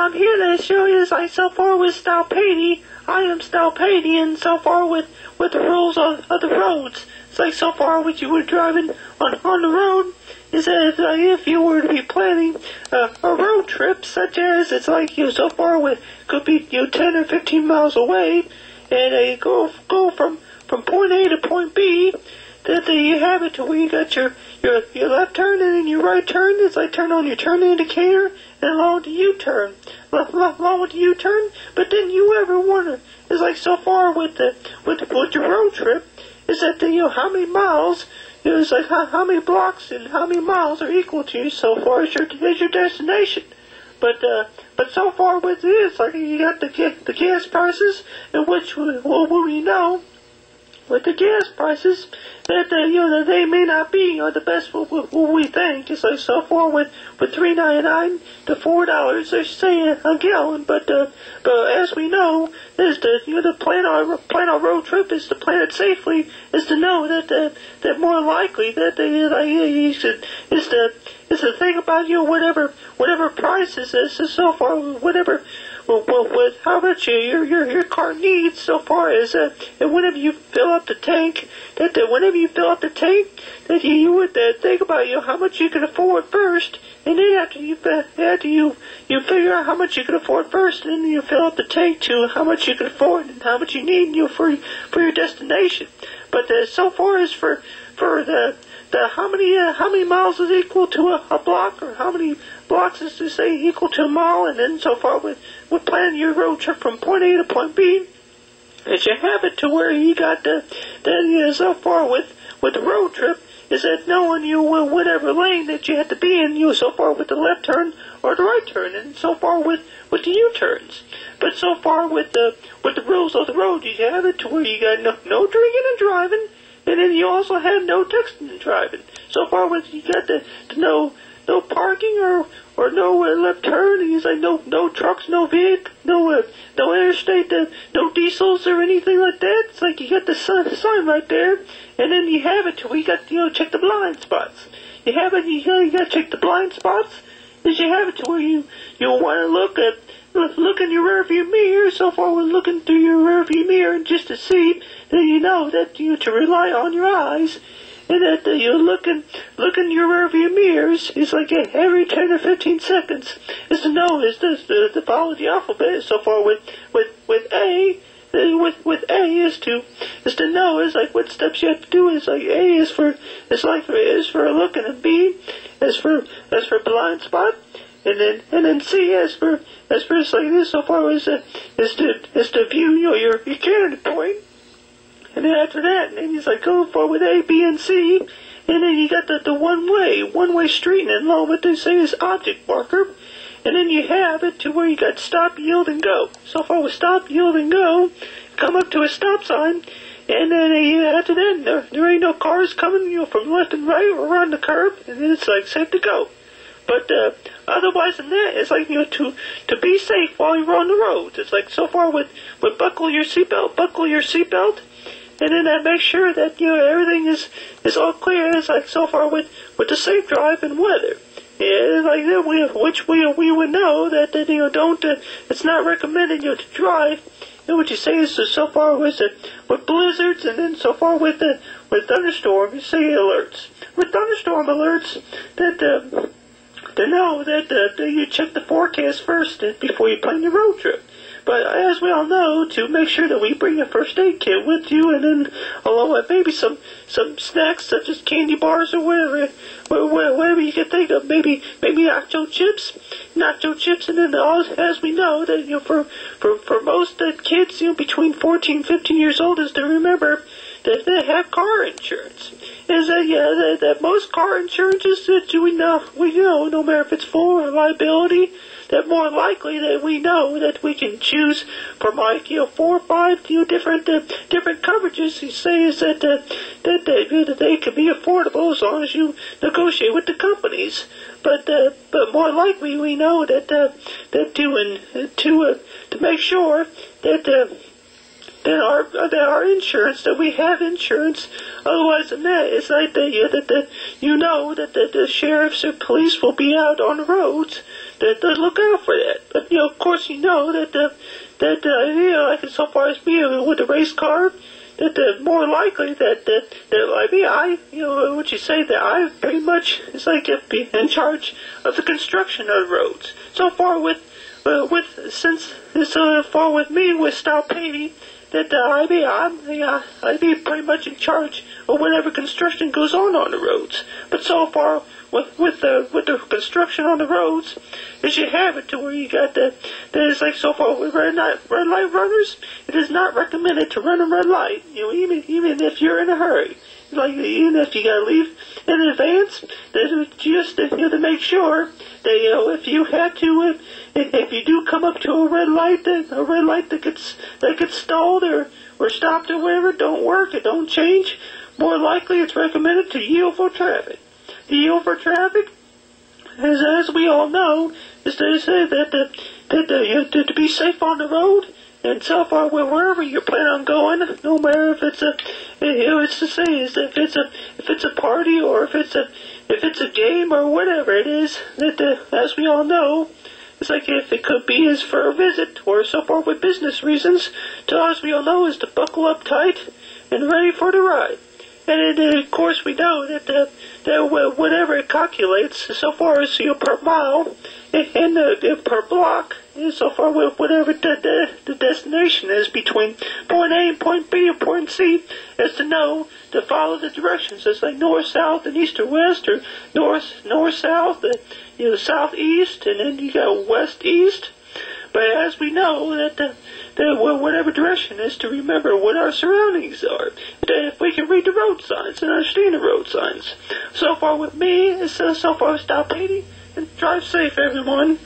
I'm here to show you like so far with Stalpady. I am Stalpady, and so far with the rules of the roads. It's like so far what you were driving on the road is that if you were to be planning a road trip, such as it's like so far with could be 10 or 15 miles away, and go from point A to point B. That you have it to where you got your left turn and then your right turn. It's like turn on your turn indicator and along with the U-turn. Along with the U-turn, but then you ever wonder, it's like so far with your road trip, is that how many miles, it's like how many blocks and how many miles are equal to you so far as your destination. But so far with this, like you got the gas prices, and which we know with the gas prices that that they may not be the best what we think. It's like so far with $3.99 to $4 they say a gallon, but as we know, is the plan our road trip is to plan it safely, is to know that more likely that is the thing about whatever prices is so far whatever. Well, with how much your car needs so far as and whenever you fill up the tank, that you would think about how much you can afford first, and then after you figure out how much you can afford first, and then you fill up the tank to how much you can afford and how much you need for your destination. But so far as for the how many miles is equal to a block, or how many blocks is to say equal to a mile, and then so far with planning your road trip from point A to point B, as you have it to where you got so far with the road trip, is that knowing whatever lane that you have to be in, so far with the left turn or the right turn, and so far with the U-turns. But so far with the rules of the road, you have it to where you got no drinking and driving, and then you also have no texting and driving. So far with you got the no parking or no left turn, and he's like no trucks, no vehicle, no interstate, no diesels or anything like that. It's like you got the sign right there, and then you have it till we got check the blind spots. You have it, you got to check the blind spots. Is you have it to where you want to look in your rearview mirror. So far we're looking through your rearview mirror just to see that that to rely on your eyes. And that you're looking in your rearview mirrors is like every 10 or 15 seconds is to know is to follow the alphabet. So far with A, with A is to know is like what steps you have to do. Is like A is for looking, and B is for blind spot, and then C is for like this. So far is to view your candidate point. And then after that, and then he's like go for with A, B, and C, and then you got the one-way street, and then what they say is object marker, and then you have it to where you got stop, yield, and go. So far with stop, yield, and go, come up to a stop sign, and then after that, there ain't no cars coming from left and right or around the curb, and then it's like safe to go. But otherwise than that, it's like to be safe while you're on the roads. It's like so far with buckle your seatbelt. And then make sure that everything is all clear. It's like so far with the safe drive and weather. Yeah, like that which we would know that don't it's not recommended to drive. And what you say is so far with blizzards, and then so far with thunderstorm, you say alerts. With thunderstorm alerts, that to know that you check the forecast first before you plan your road trip. But as we all know, to make sure that we bring a first aid kit with you, and then along with maybe some snacks such as candy bars or whatever you can think of, maybe nacho chips, and then as we know that for most kids between 14 and 15 years old is to remember that they have car insurance. Is that most car insurances that we know no matter if it's full or liability, that more likely that we know that we can choose from like 4 or 5 different coverages. You say is that they can be affordable as long as you negotiate with the companies. But more likely we know that to make sure that our insurance, that we have insurance. Otherwise than that, it's like that the sheriffs or police will be out on the roads to look out for that. But of course, like so far as me with the race car, that more likely would you say that I pretty much is like in charge of the construction of the roads. So far so far with me with style painting, that I'd be pretty much in charge of whatever construction goes on the roads. But so far with the construction on the roads, is you have it to where you got that is like so far with red light runners, it is not recommended to run a red light. Even if you're in a hurry. Like even if you gotta leave in advance, just to make sure that if you had to, if you do come up to a red light that gets stalled or stopped or whatever, don't work, it don't change. More likely, it's recommended to yield for traffic. The yield for traffic, as we all know, is to say that to be safe on the road. And so far, wherever you plan on going, no matter if it's it's to say is if it's a party or if it's a game or whatever it is, that as we all know, it's like if it could be is for a visit or so far with business reasons, to as we all know is to buckle up tight and ready for the ride. And of course we know that whatever it calculates so far as per mile and per block, so far with whatever the destination is between point A and point B or point C, is to know to follow the directions. It's like north, south, and east or west, or north, south, southeast, and then you got west, east. But as we know that whatever direction is to remember what our surroundings are. If we can read the road signs and understand the road signs. So far with me, so far stop hating and drive safe, everyone.